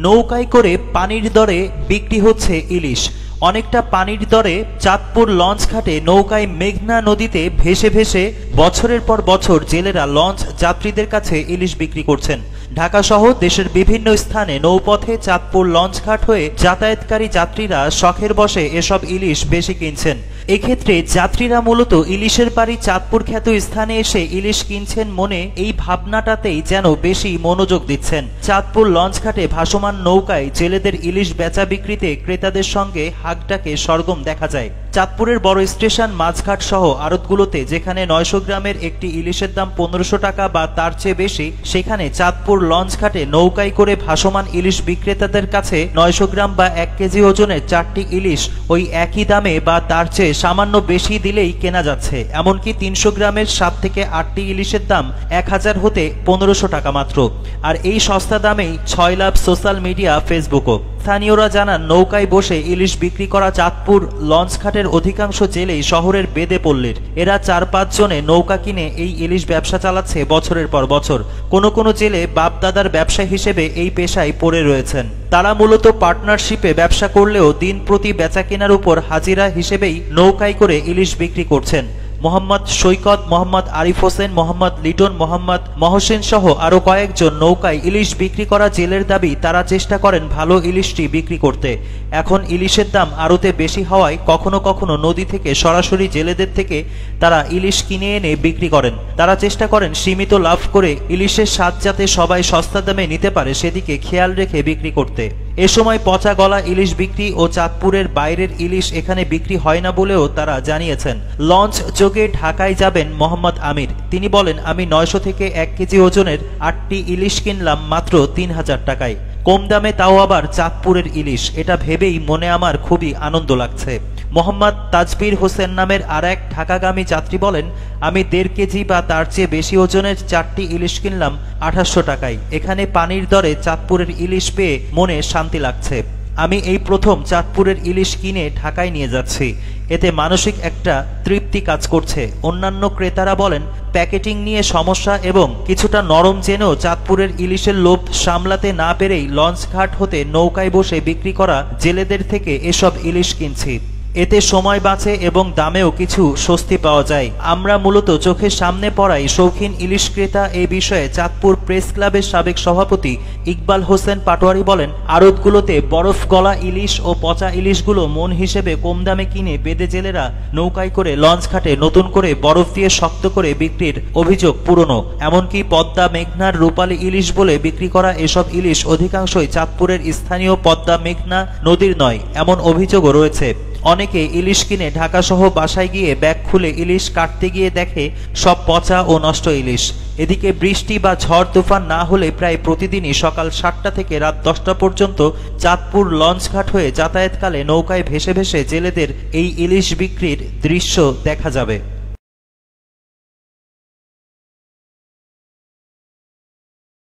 নৌকায় করে পানির দরে বিক্রি হচ্ছে ইলিশ। অনেকটা পানির দরে চাঁদপুর লঞ্চ ঘাটে নৌকায় মেঘনা নদীতে ভেসে ভেসে বছরের পর বছর জেলেরা লঞ্চ যাত্রীদের কাছে ইলিশ বিক্রি করছেন। ঢাকা সহ দেশের বিভিন্ন স্থানে নৌপথে চাঁদপুর লঞ্চঘাট হয়ে যাতায়াতকারী যাত্রীরা শখের বশে এসব ইলিশ বেশি কিনছেন। এক্ষেত্রে যাত্রীরা মূলত ইলিশের বাড়ি চাঁদপুর খ্যাত স্থানে এসে ইলিশ কিনছেন মনে এই ভাবনাটাতেই যেন বেশি মনোযোগ দিচ্ছেন। চাঁদপুর লঞ্চঘাটে ভাসমান নৌকায় জেলেদের ইলিশ বেচা বিক্রিতে ক্রেতাদের সঙ্গে হাঁকডাকে সরগম দেখা যায়। চাঁদপুরের বড় স্টেশন মাছঘাট সহ আড়তগুলোতে যেখানে 900 গ্রামের একটি ইলিশের দাম 1500 টাকা বা তার চেয়ে বেশি, সেখানে চাঁদপুর লঞ্চঘাটে নৌকায় করে ভাসমান ইলিশ বিক্রেতাদের কাছে 900 গ্রাম বা 1 কেজি ওজনের 4টি ইলিশ ওই একই দামে বা তার চেয়ে সামান্য বেশি দিলেই কেনা যাচ্ছে। এমনকি 300 গ্রামের 7 থেকে 8টি ইলিশের দাম 1000 হতে 1500 টাকা মাত্র। আর এই সস্তা দামেই 6 লাভ সোশ্যাল মিডিয়া ফেসবুকও। স্থানীয়রা জানান, নৌকায় বসে ইলিশ বিক্রি করা চাঁদপুর লঞ্চঘাটের অধিকাংশ জেলেই শহরের বেদে পল্লীর। এরা 4-5 জনে নৌকা কিনে এই ইলিশ ব্যবসা চালাচ্ছে বছরের পর বছর। কোনো কোনো জেলে বাপদাদার ব্যবসা হিসেবে এই পেশায় পড়ে রয়েছেন। তারা মূলত পার্টনারশিপে ব্যবসা করলেও দিন প্রতি বেচা কেনার উপর হাজিরা হিসেবেই নৌকায় করে ইলিশ বিক্রি করছেন। মোহাম্মদ সৈকত, মোহাম্মদ আরিফ হোসেন, মোহাম্মদ লিটন, মোহাম্মদ মহসিন সহ আরো কয়েকজন নৌকায় ইলিশ বিক্রি করা জেলের দাবি, তারা চেষ্টা করেন ভালো ইলিশটি বিক্রি করতে। এখন ইলিশের দাম আরতে বেশি হওয়ায় কখনো কখনো নদী থেকে সরাসরি জেলেদের থেকে তারা ইলিশ কিনে এনে বিক্রি করেন। তারা চেষ্টা করেন সীমিত লাভ করে ইলিশের স্বাদ যাতে সবাই সস্তা দামে নিতে পারে সেদিকে খেয়াল রেখে বিক্রি করতে। এ সময় পচা গলা ইলিশ বিক্রি ও চাঁদপুরের বাইরের ইলিশ এখানে বিক্রি হয় না বলেও তারা জানিয়েছেন। লঞ্চ যোগে ঢাকায় যাবেন মোহাম্মদ আমির। তিনি বলেন, আমি 900 থেকে 1 কেজি ওজনের 8টি ইলিশ কিনলাম মাত্র 3000 টাকায়। কম দামে, তাও আবার চাঁদপুরের ইলিশ। এটা ভেবেই মনে আমার খুবই আনন্দ লাগছে। মোহাম্মদ তাজবির হোসেন নামের আর এক ঢাকাগামী যাত্রী বলেন, আমি 1.5 কেজি বা তার চেয়ে বেশি ওজনের 4টি ইলিশ কিনলাম 2800 টাকায়। এখানে পানির দরে চাঁদপুরের ইলিশ পেয়ে মনে শান্তি লাগছে। আমি এই প্রথম চাঁদপুরের ইলিশ কিনে ঢাকায় নিয়ে যাচ্ছি। এতে মানসিক একটা তৃপ্তি কাজ করছে। অন্যান্য ক্রেতারা বলেন, প্যাকেটিং নিয়ে সমস্যা এবং কিছুটা নরম জেনেও চাঁদপুরের ইলিশের লোভ সামলাতে না পেরেই লঞ্চঘাট হতে নৌকায় বসে বিক্রি করা জেলেদের থেকে এসব ইলিশ কিনছি। এতে সময় বাঁচে এবং দামেও কিছু স্বস্তি পাওয়া যায়। আমরা মূলত চোখের সামনে পড়াই শৌখিন ইলিশ ক্রেতা। এই বিষয়ে চাঁদপুর প্রেস ক্লাবের সাবেক সভাপতি ইকবাল হোসেন পাটোয়ারি বলেন, আড়তগুলোতে বরফ গলা ইলিশ ও পচা ইলিশগুলো মন হিসেবে কম দামে কিনে বেদে জেলেরা নৌকায় করে লঞ্চঘাটে নতুন করে বরফ দিয়ে শক্ত করে বিক্রির অভিযোগ পুরনো। এমনকি পদ্মা মেঘনার রূপালী ইলিশ বলে বিক্রি করা এসব ইলিশ অধিকাংশই চাঁদপুরের স্থানীয় পদ্মা মেঘনা নদীর নয়, এমন অভিযোগও রয়েছে। অনেকে ইলিশ কিনে ঢাকা সহ বাসায় গিয়ে ব্যাগ খুলে ইলিশ কাটতে গিয়ে দেখে সব পচা ও নষ্ট ইলিশ। এদিকে বৃষ্টি বা ঝড় তুফান না হলে প্রায় প্রতিদিনই সকাল 7টা থেকে রাত 10টা পর্যন্ত চাঁদপুর লঞ্চঘাট হয়ে যাতায়াতকালে নৌকায় ভেসে ভেসে জেলেদের এই ইলিশ বিক্রির দৃশ্য দেখা যাবে।